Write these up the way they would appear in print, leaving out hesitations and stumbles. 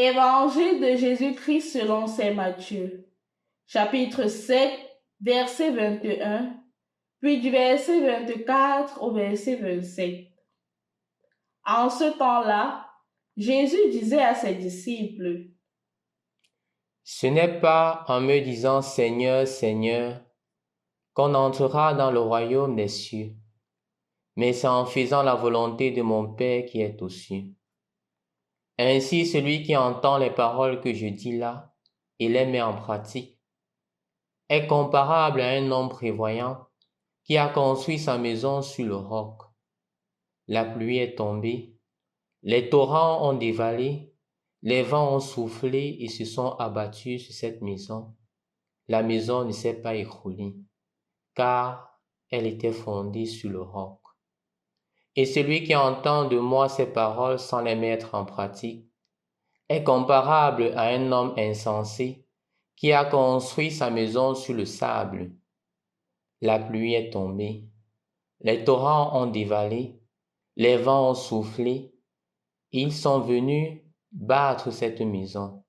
Évangile de Jésus-Christ selon saint Matthieu, chapitre 7, verset 21, puis du verset 24 au verset 27. En ce temps-là, Jésus disait à ses disciples: Ce n'est pas en me disant Seigneur, Seigneur, qu'on entrera dans le royaume des cieux, mais c'est en faisant la volonté de mon Père qui est aux cieux. Ainsi, celui qui entend les paroles que je dis là et les met en pratique est comparable à un homme prévoyant qui a construit sa maison sur le roc. La pluie est tombée, les torrents ont dévalé, les vents ont soufflé et se sont abattus sur cette maison. La maison ne s'est pas écroulée, car elle était fondée sur le roc. Et celui qui entend de moi ces paroles sans les mettre en pratique est comparable à un homme insensé qui a construit sa maison sur le sable. La pluie est tombée, les torrents ont dévalé, les vents ont soufflé, ils sont venus battre cette maison.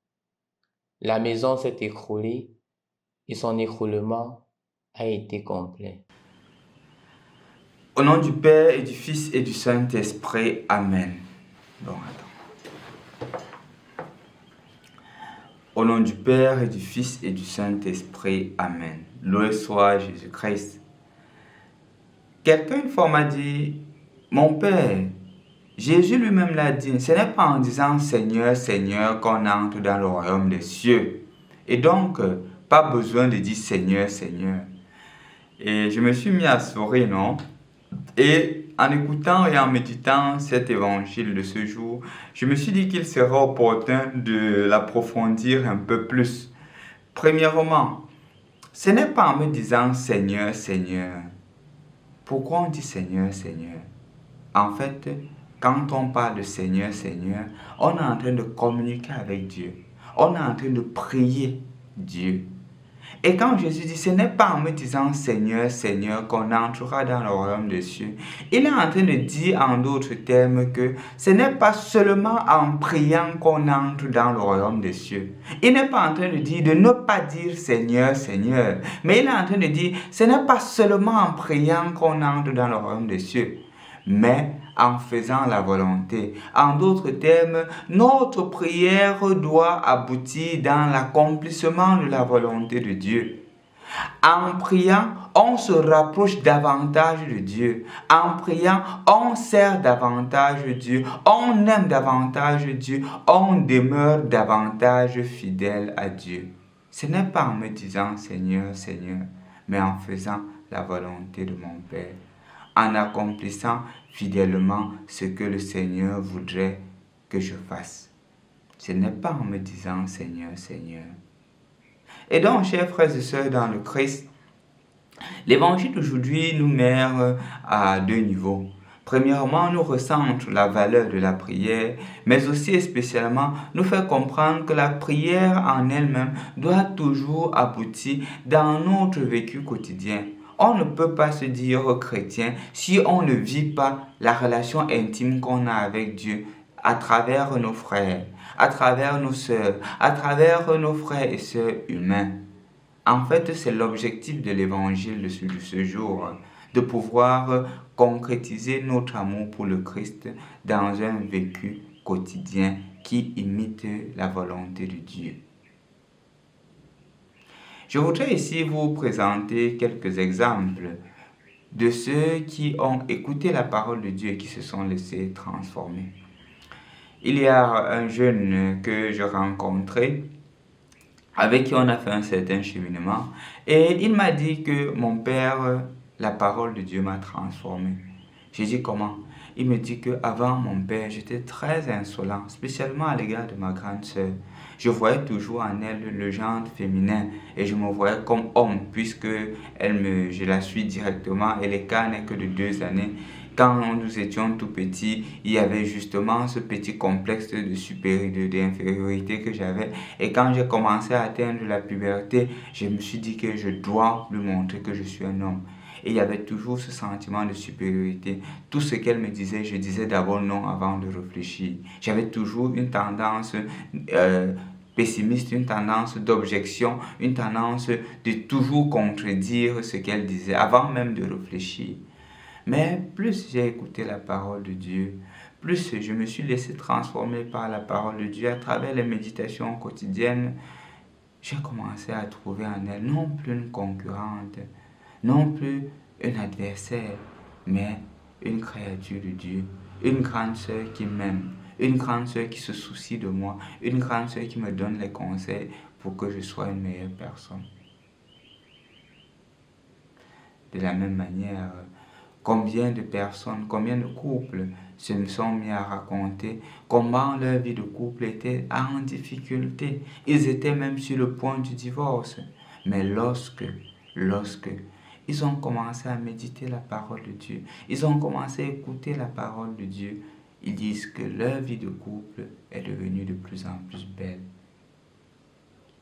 La maison s'est écroulée et son écroulement a été complet. Au nom du Père et du Fils et du Saint-Esprit, Amen. Au nom du Père et du Fils et du Saint-Esprit, Amen. Loué soit Jésus-Christ. Quelqu'un une fois m'a dit, mon Père, Jésus lui-même l'a dit, ce n'est pas en disant Seigneur, Seigneur qu'on entre dans le royaume des cieux. Et donc, pas besoin de dire Seigneur, Seigneur. Et je me suis mis à sourire, non? Et en écoutant et en méditant cet évangile de ce jour, je me suis dit qu'il serait opportun de l'approfondir un peu plus. Premièrement, ce n'est pas en me disant Seigneur, Seigneur. Pourquoi on dit Seigneur, Seigneur? En fait, quand on parle de Seigneur, Seigneur, on est en train de communiquer avec Dieu. On est en train de prier Dieu. Et quand Jésus dit, ce n'est pas en me disant Seigneur, Seigneur qu'on entrera dans le royaume des cieux, il est en train de dire en d'autres termes que ce n'est pas seulement en priant qu'on entre dans le royaume des cieux. Il n'est pas en train de dire de ne pas dire Seigneur, Seigneur, mais il est en train de dire ce n'est pas seulement en priant qu'on entre dans le royaume des cieux, mais en faisant la volonté. En d'autres termes, notre prière doit aboutir dans l'accomplissement de la volonté de Dieu. En priant, on se rapproche davantage de Dieu. En priant, on sert davantage Dieu. On aime davantage Dieu. On demeure davantage fidèle à Dieu. Ce n'est pas en me disant Seigneur, Seigneur, mais en faisant la volonté de mon Père. En accomplissant fidèlement ce que le Seigneur voudrait que je fasse. Ce n'est pas en me disant Seigneur, Seigneur. Et donc, chers frères et sœurs dans le Christ, l'évangile d'aujourd'hui nous mène à deux niveaux. Premièrement, nous recentre la valeur de la prière, mais aussi et spécialement nous fait comprendre que la prière en elle-même doit toujours aboutir dans notre vécu quotidien. On ne peut pas se dire chrétien si on ne vit pas la relation intime qu'on a avec Dieu à travers nos frères, à travers nos sœurs, à travers nos frères et sœurs humains. En fait, c'est l'objectif de l'évangile de ce jour, de pouvoir concrétiser notre amour pour le Christ dans un vécu quotidien qui imite la volonté de Dieu. Je voudrais ici vous présenter quelques exemples de ceux qui ont écouté la parole de Dieu et qui se sont laissés transformer. Il y a un jeune que je rencontrais, avec qui on a fait un certain cheminement, et il m'a dit que mon père, la parole de Dieu m'a transformé. J'ai dit comment? Il me dit qu'avant mon père, j'étais très insolent, spécialement à l'égard de ma grande sœur. Je voyais toujours en elle le genre féminin et je me voyais comme homme puisque je la suis directement et l'écart n'est que de 2 années. Quand nous étions tout petits, il y avait justement ce petit complexe de supériorité, d'infériorité que j'avais. Et quand j'ai commencé à atteindre la puberté, je me suis dit que je dois lui montrer que je suis un homme. Et il y avait toujours ce sentiment de supériorité. Tout ce qu'elle me disait, je disais d'abord non avant de réfléchir. J'avais toujours une tendance pessimiste, une tendance d'objection, une tendance de toujours contredire ce qu'elle disait avant même de réfléchir. Mais plus j'ai écouté la parole de Dieu, plus je me suis laissé transformer par la parole de Dieu à travers les méditations quotidiennes, j'ai commencé à trouver en elle non plus une concurrente, non plus un adversaire, mais une créature de Dieu, une grande sœur qui m'aime, une grande sœur qui se soucie de moi, une grande sœur qui me donne les conseils pour que je sois une meilleure personne. De la même manière, combien de personnes, combien de couples se sont mis à raconter comment leur vie de couple était en difficulté. Ils étaient même sur le point du divorce. Mais lorsque ils ont commencé à méditer la parole de Dieu, ils ont commencé à écouter la parole de Dieu, ils disent que leur vie de couple est devenue de plus en plus belle.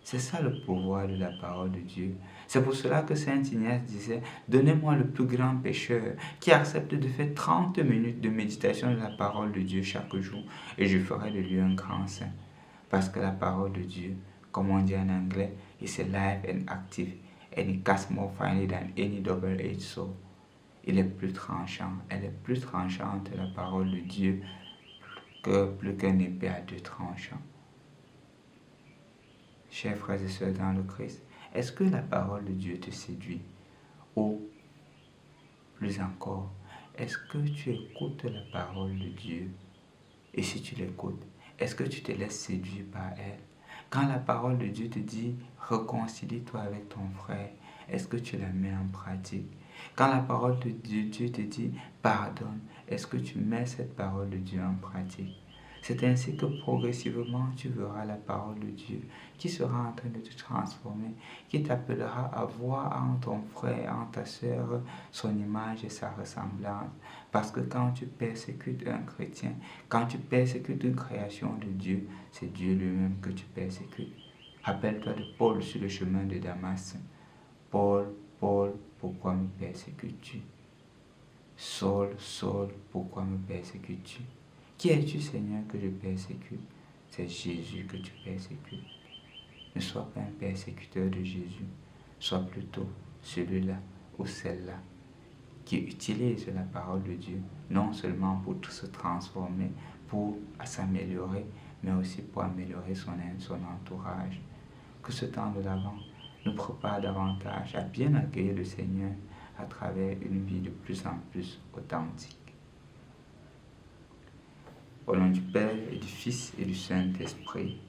C'est ça le pouvoir de la parole de Dieu. C'est pour cela que Saint Ignace disait, donnez-moi le plus grand pécheur qui accepte de faire 30 minutes de méditation de la parole de Dieu chaque jour et je ferai de lui un grand saint. Parce que la parole de Dieu, comme on dit en anglais, is alive and active and it cuts more finely than any double-edged sword. Il est plus tranchant, elle est plus tranchante la parole de Dieu que plus qu'un épée à deux tranchants. Chers frères et sœurs dans le Christ, est-ce que la parole de Dieu te séduit? Ou, plus encore, est-ce que tu écoutes la parole de Dieu? Et si tu l'écoutes, est-ce que tu te laisses séduire par elle? Quand la parole de Dieu te dit « réconcilie-toi avec ton frère », est-ce que tu la mets en pratique? Quand la parole de Dieu te dit « pardonne », est-ce que tu mets cette parole de Dieu en pratique? C'est ainsi que progressivement tu verras la parole de Dieu qui sera en train de te transformer, qui t'appellera à voir en ton frère, en ta sœur, son image et sa ressemblance. Parce que quand tu persécutes un chrétien, quand tu persécutes une création de Dieu, c'est Dieu lui-même que tu persécutes. Rappelle-toi de Paul sur le chemin de Damas. Paul, Paul, pourquoi me persécutes-tu? Saul, Saul, pourquoi me persécutes-tu? Qui es-tu, Seigneur, que je persécute? C'est Jésus que tu persécutes. Ne sois pas un persécuteur de Jésus, sois plutôt celui-là ou celle-là qui utilise la parole de Dieu, non seulement pour tout se transformer, pour s'améliorer, mais aussi pour améliorer son entourage. Que ce temps de l'Avent nous prépare davantage à bien accueillir le Seigneur à travers une vie de plus en plus authentique. Au nom du Père et du Fils et du Saint-Esprit.